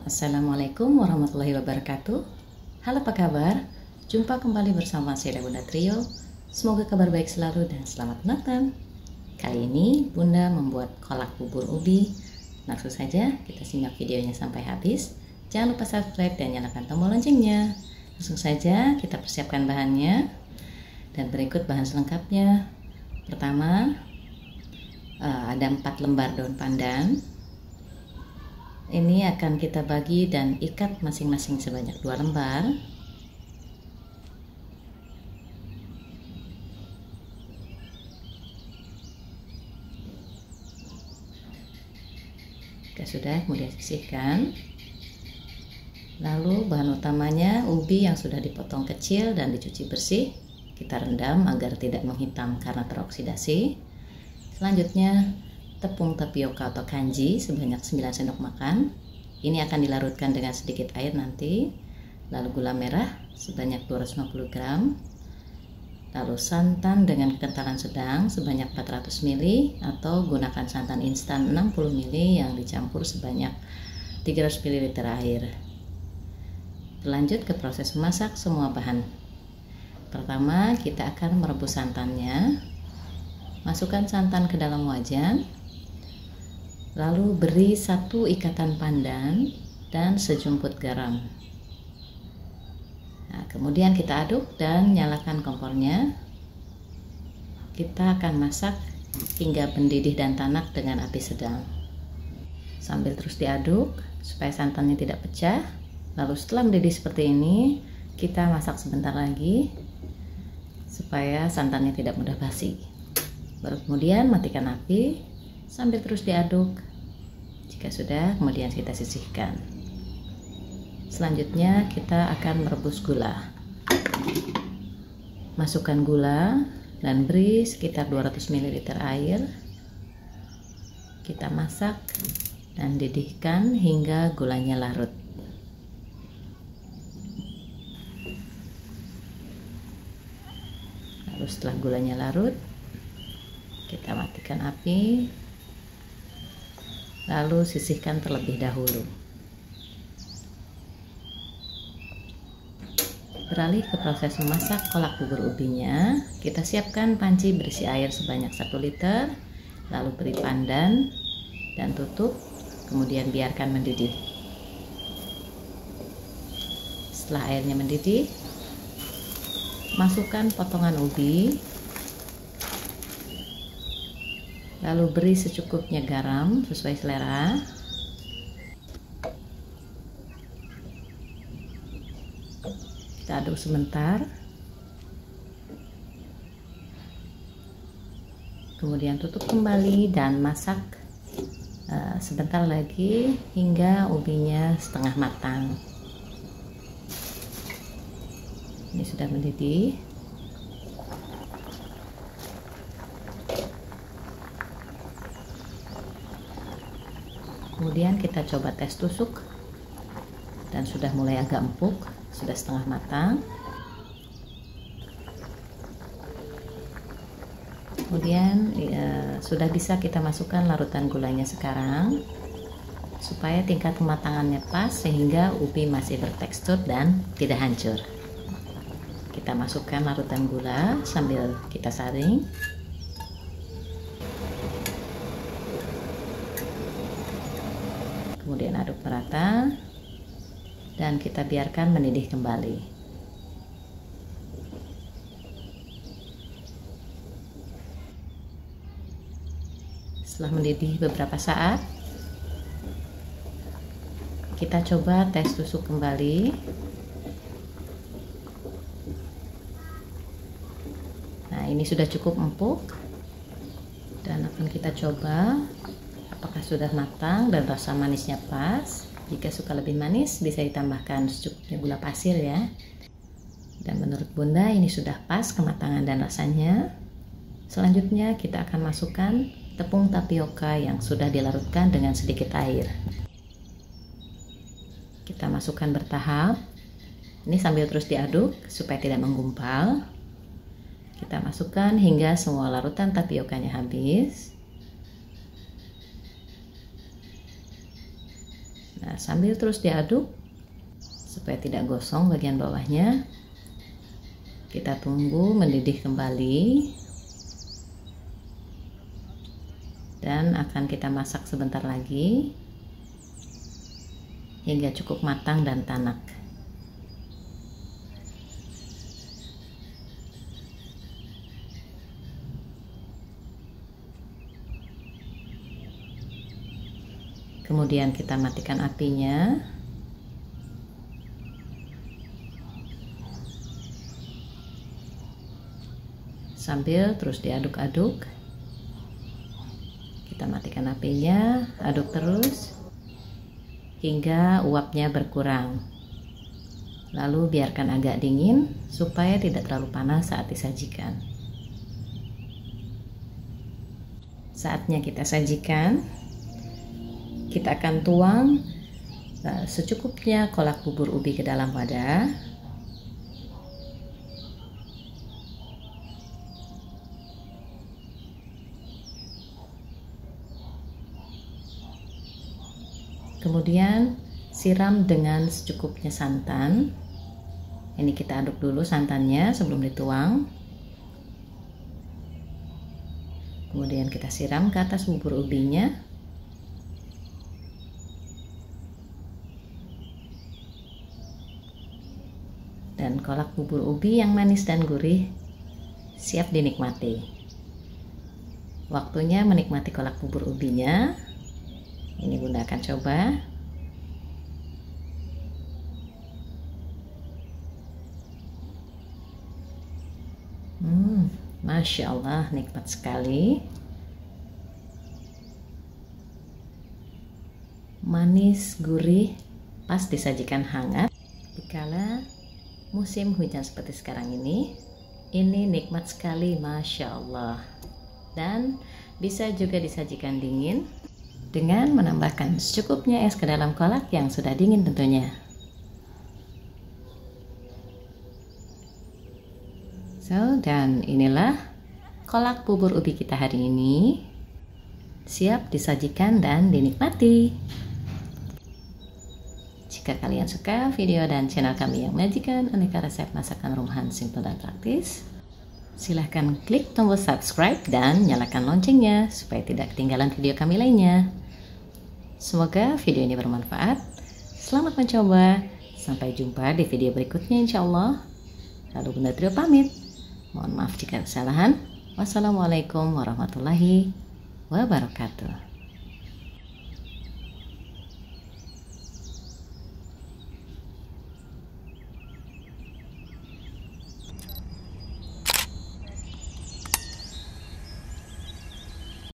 Assalamualaikum warahmatullahi wabarakatuh. Halo, apa kabar? Jumpa kembali bersama saya Bunda Trio. Semoga kabar baik selalu dan selamat menonton. Kali ini Bunda membuat kolak bubur ubi. Langsung saja kita simak videonya sampai habis. Jangan lupa subscribe dan nyalakan tombol loncengnya. Langsung saja kita persiapkan bahannya. Dan berikut bahan selengkapnya. Pertama, ada 4 lembar daun pandan. Ini akan kita bagi dan ikat masing-masing sebanyak 2 lembar. Jika sudah, kemudian sisihkan. Lalu bahan utamanya ubi yang sudah dipotong kecil dan dicuci bersih. Kita rendam agar tidak menghitam karena teroksidasi. Selanjutnya tepung tapioka atau kanji sebanyak 9 sendok makan. Ini akan dilarutkan dengan sedikit air nanti. Lalu gula merah sebanyak 250 gram. Lalu santan dengan kekentalan sedang sebanyak 400 ml atau gunakan santan instan 60 ml yang dicampur sebanyak 300 ml air. Lanjut ke proses memasak semua bahan. Pertama, kita akan merebus santannya. Masukkan santan ke dalam wajan. Lalu beri 1 ikatan pandan dan sejumput garam. Nah, kemudian kita aduk dan nyalakan kompornya. Kita akan masak hingga mendidih dan tanak dengan api sedang. Sambil terus diaduk supaya santannya tidak pecah. Lalu setelah mendidih seperti ini, kita masak sebentar lagi supaya santannya tidak mudah basi. Baru kemudian matikan api sambil terus diaduk. Jika sudah, kemudian kita sisihkan. Selanjutnya kita akan merebus gula. Masukkan gula dan beri sekitar 200 ml air. Kita masak dan didihkan hingga gulanya larut. Lalu setelah gulanya larut, kita matikan api, lalu sisihkan terlebih dahulu. Beralih ke proses memasak kolak bubur ubinya. Kita siapkan panci berisi air sebanyak 1 liter, lalu beri pandan dan tutup, kemudian biarkan mendidih. Setelah airnya mendidih, masukkan potongan ubi. Lalu beri secukupnya garam sesuai selera. Kita aduk sebentar. Kemudian tutup kembali dan masak sebentar lagi hingga ubinya setengah matang. Ini sudah mendidih. Kemudian kita coba tes tusuk dan sudah mulai agak empuk, sudah setengah matang. Kemudian sudah bisa kita masukkan larutan gulanya sekarang supaya tingkat kematangannya pas sehingga ubi masih bertekstur dan tidak hancur. Kita masukkan larutan gula sambil kita saring. Kemudian aduk merata dan kita biarkan mendidih kembali. Setelah mendidih beberapa saat, kita coba tes tusuk kembali. Nah, ini sudah cukup empuk dan akan kita coba apakah sudah matang dan rasa manisnya pas. Jika suka lebih manis, bisa ditambahkan secukupnya gula pasir ya. Dan menurut Bunda ini sudah pas kematangan dan rasanya. Selanjutnya kita akan masukkan tepung tapioka yang sudah dilarutkan dengan sedikit air. Kita masukkan bertahap. Ini sambil terus diaduk supaya tidak menggumpal. Kita masukkan hingga semua larutan tapiokanya habis. Nah, sambil terus diaduk supaya tidak gosong bagian bawahnya. Kita tunggu mendidih kembali dan akan kita masak sebentar lagi hingga cukup matang dan tanak. Kemudian kita matikan apinya. Sambil terus diaduk-aduk. Kita matikan apinya, aduk terus hingga uapnya berkurang. Lalu biarkan agak dingin supaya tidak terlalu panas saat disajikan. Saatnya kita sajikan. Kita akan tuang secukupnya kolak bubur ubi ke dalam wadah. Kemudian siram dengan secukupnya santan. Ini kita aduk dulu santannya sebelum dituang. Kemudian kita siram ke atas bubur ubinya. Dan kolak bubur ubi yang manis dan gurih siap dinikmati. Waktunya menikmati kolak bubur ubinya. Ini Bunda akan coba. Masya Allah, nikmat sekali. Manis, gurih, pas disajikan hangat. Dikala musim hujan seperti sekarang ini nikmat sekali, Masya Allah. Dan bisa juga disajikan dingin dengan menambahkan secukupnya es ke dalam kolak yang sudah dingin tentunya. Dan inilah kolak bubur ubi kita hari ini, siap disajikan dan dinikmati. Jika kalian suka video dan channel kami yang menyajikan aneka resep masakan rumahan simple dan praktis, silahkan klik tombol subscribe dan nyalakan loncengnya supaya tidak ketinggalan video kami lainnya. Semoga video ini bermanfaat. Selamat mencoba. Sampai jumpa di video berikutnya insya Allah. Lalu Bunda Trio pamit. Mohon maaf jika ada kesalahan. Wassalamualaikum warahmatullahi wabarakatuh.